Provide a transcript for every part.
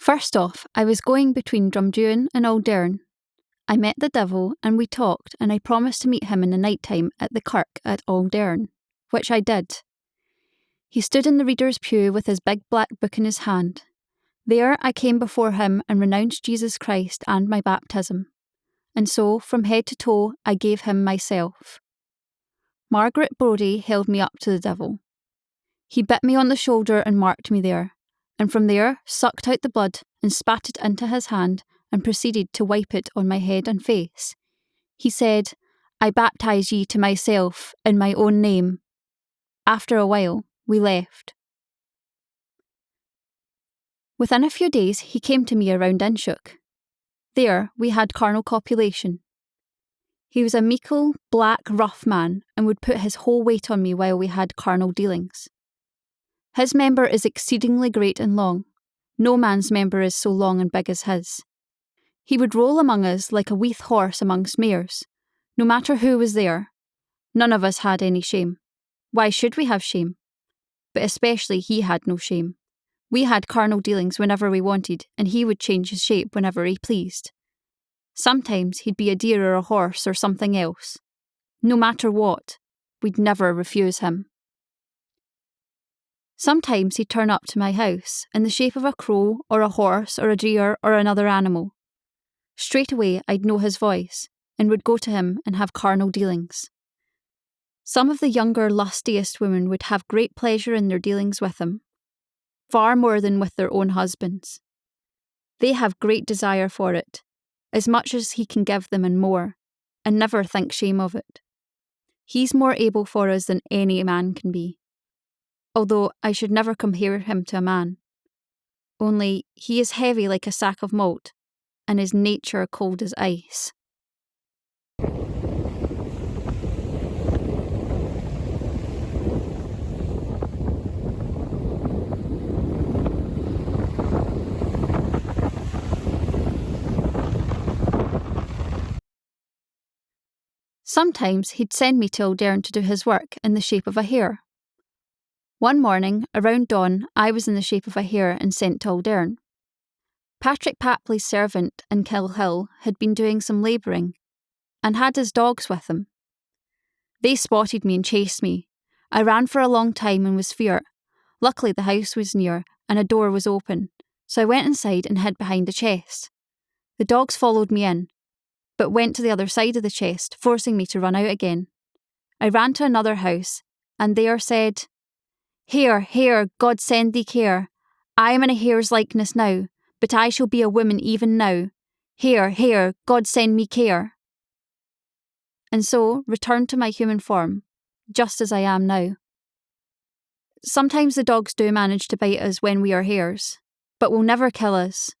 First off, I was going between Drumdewen and Auldearn. I met the devil and we talked, and I promised to meet him in the night time at the kirk at Auldearn, which I did. He stood in the reader's pew with his big black book in his hand. There I came before him and renounced Jesus Christ and my baptism. And so, from head to toe, I gave him myself. Margaret Brodie held me up to the devil. He bit me on the shoulder and marked me there, and from there sucked out the blood and spat it into his hand and proceeded to wipe it on my head and face. He said, "I baptise ye to myself in my own name." After a while, we left. Within a few days, he came to me around Inshook. There, we had carnal copulation. He was a meikle, black, rough man, and would put his whole weight on me while we had carnal dealings. His member is exceedingly great and long. No man's member is so long and big as his. He would roll among us like a weath horse amongst mares, no matter who was there. None of us had any shame. Why should we have shame? But especially he had no shame. We had carnal dealings whenever we wanted, and he would change his shape whenever he pleased. Sometimes he'd be a deer or a horse or something else. No matter what, we'd never refuse him. Sometimes he'd turn up to my house in the shape of a crow or a horse or a deer or another animal. Straight away I'd know his voice and would go to him and have carnal dealings. Some of the younger, lustiest women would have great pleasure in their dealings with him, far more than with their own husbands. They have great desire for it, as much as he can give them and more, and never think shame of it. He's more able for us than any man can be, although I should never compare him to a man. Only he is heavy like a sack of malt, and his nature cold as ice. Sometimes he'd send me to Auldearn to do his work in the shape of a hare. One morning, around dawn, I was in the shape of a hare and sent to Auldearn. Patrick Papley's servant in Kilhill had been doing some labouring, and had his dogs with him. They spotted me and chased me. I ran for a long time and was feared. Luckily the house was near, and a door was open, so I went inside and hid behind a chest. The dogs followed me in, but went to the other side of the chest, forcing me to run out again. I ran to another house, and there said, "Hare, hare, God send thee care. I am in a hare's likeness now, but I shall be a woman even now. Hare, hare, God send me care." And so returned to my human form, just as I am now. Sometimes the dogs do manage to bite us when we are hares, but will never kill us.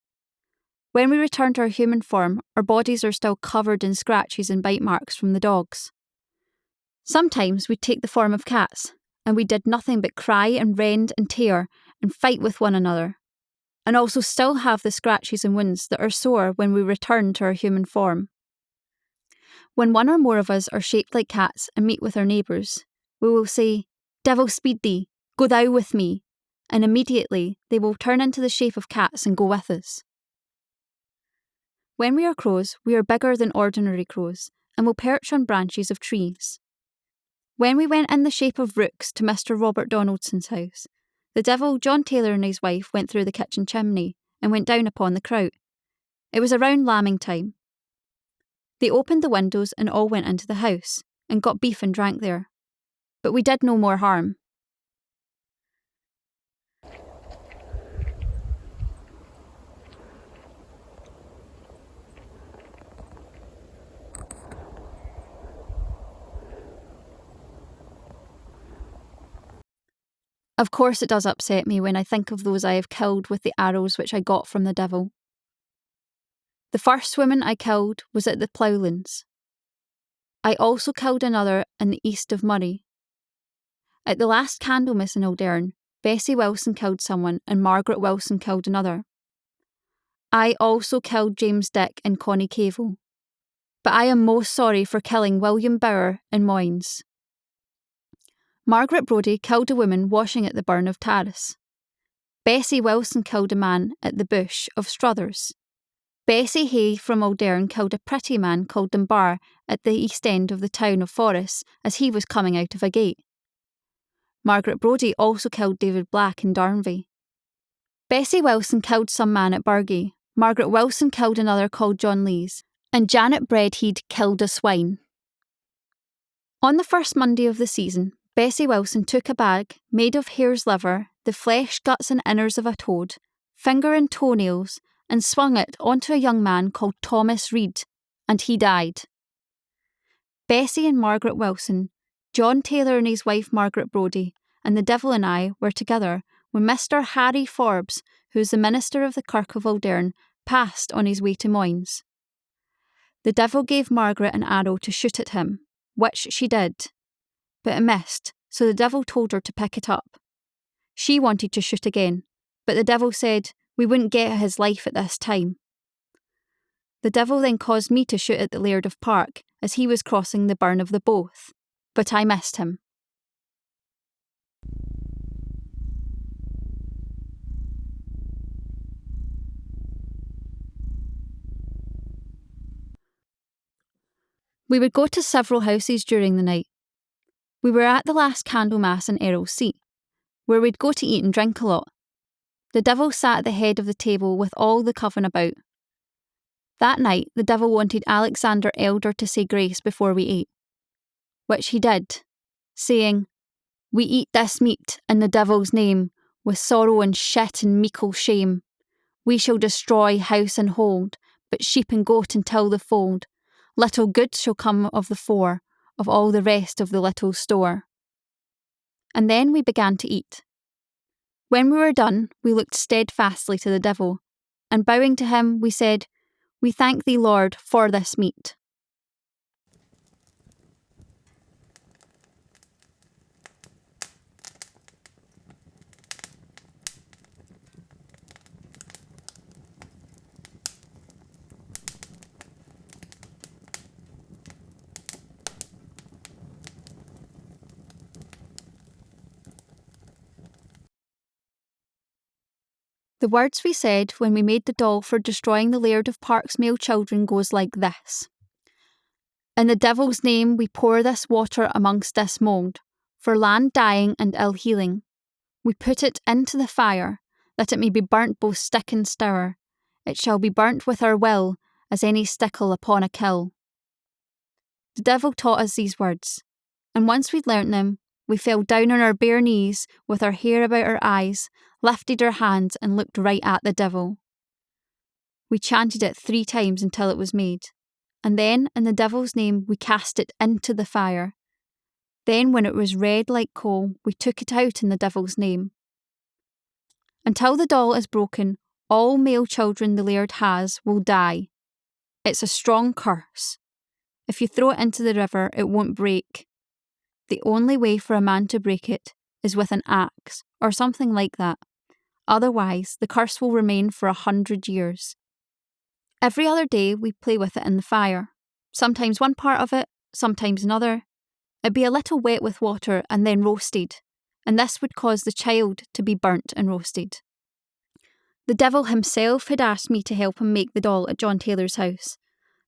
When we return to our human form, our bodies are still covered in scratches and bite marks from the dogs. Sometimes we'd take the form of cats, and we did nothing but cry and rend and tear and fight with one another, and also still have the scratches and wounds that are sore when we return to our human form. When one or more of us are shaped like cats and meet with our neighbours, we will say, "Devil speed thee, go thou with me," and immediately they will turn into the shape of cats and go with us. When we are crows, we are bigger than ordinary crows, and will perch on branches of trees. When we went in the shape of rooks to Mr. Robert Donaldson's house, the devil John Taylor and his wife went through the kitchen chimney and went down upon the kraut. It was around lambing time. They opened the windows and all went into the house, and got beef and drank there. But we did no more harm. Of course it does upset me when I think of those I have killed with the arrows which I got from the devil. The first woman I killed was at the Ploughlands. I also killed another in the east of M.AR.E. At the last Candlemas in Auldearn, Bessie Wilson killed someone and Margaret Wilson killed another. I also killed James Dick and Connie Cavill. But I am most sorry for killing William Bower in Moynes. Margaret Brodie killed a woman washing at the burn of Taris. Bessie Wilson killed a man at the Bush of Struthers. Bessie Hay from Auldearn killed a pretty man called M.AR.E at the east end of the town of Forres as he was coming out of a gate. Margaret Brodie also killed David Black in Darnvey. Bessie Wilson killed some man at Burgee. Margaret Wilson killed another called John Lees, and Janet Breadhead killed a swine. On the first Monday of the season, Bessie Wilson took a bag made of hare's liver, the flesh, guts and innards of a toad, finger and toenails, and swung it onto a young man called Thomas Reid, and he died. Bessie and Margaret Wilson, John Taylor and his wife Margaret Brodie, and the devil and I were together when Mr. Harry Forbes, who is the minister of the Kirk of Auldearn, passed on his way to Moyns. The devil gave Margaret an arrow to shoot at him, which she did, but it missed, so the devil told her to pick it up. She wanted to shoot again, but the devil said we wouldn't get his life at this time. The devil then caused me to shoot at the Laird of Park as he was crossing the burn of the Both, but I missed him. We would go to several houses during the night. We were at the last Candlemas in Errol's Seat, where we'd go to eat and drink a lot. The devil sat at the head of the table with all the coven about. That night, the devil wanted Alexander Elder to say grace before we ate, which he did, saying, "We eat this meat in the devil's name, with sorrow and shit and meikle shame. We shall destroy house and hold, but sheep and goat until the fold. Little good shall come of the four, of all the rest of the little store." And then we began to eat. When we were done, we looked steadfastly to the devil, and bowing to him, we said, "We thank thee, Lord, for this meat." The words we said when we made the doll for destroying the Laird of Park's male children goes like this. "In the devil's name we pour this water amongst this mould, for land dying and ill healing. We put it into the fire, that it may be burnt both stick and stour. It shall be burnt with our will, as any stickle upon a kill." The devil taught us these words, and once we'd learnt them, we fell down on our bare knees with our hair about our eyes, lifted our hands and looked right at the devil. We chanted it 3 times until it was made, and then in the devil's name we cast it into the fire. Then when it was red like coal, we took it out in the devil's name. Until the doll is broken, all male children the Laird has will die. It's a strong curse. If you throw it into the river, it won't break. The only way for a man to break it is with an axe, or something like that. Otherwise, the curse will remain for 100 years. Every other day, we play with it in the fire. Sometimes one part of it, sometimes another. It'd be a little wet with water and then roasted, and this would cause the child to be burnt and roasted. The devil himself had asked me to help him make the doll at John Taylor's house.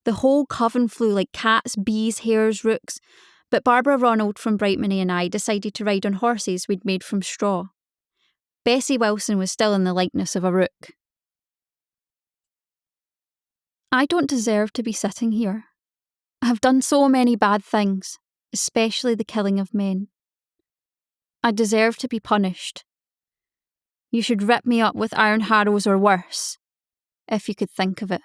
The whole coven flew like cats, bees, hares, rooks, but Barbara Ronald from Brightmoney and I decided to ride on horses we'd made from straw. Bessie Wilson was still in the likeness of a rook. I don't deserve to be sitting here. I have done so many bad things, especially the killing of men. I deserve to be punished. You should rip me up with iron harrows or worse, if you could think of it.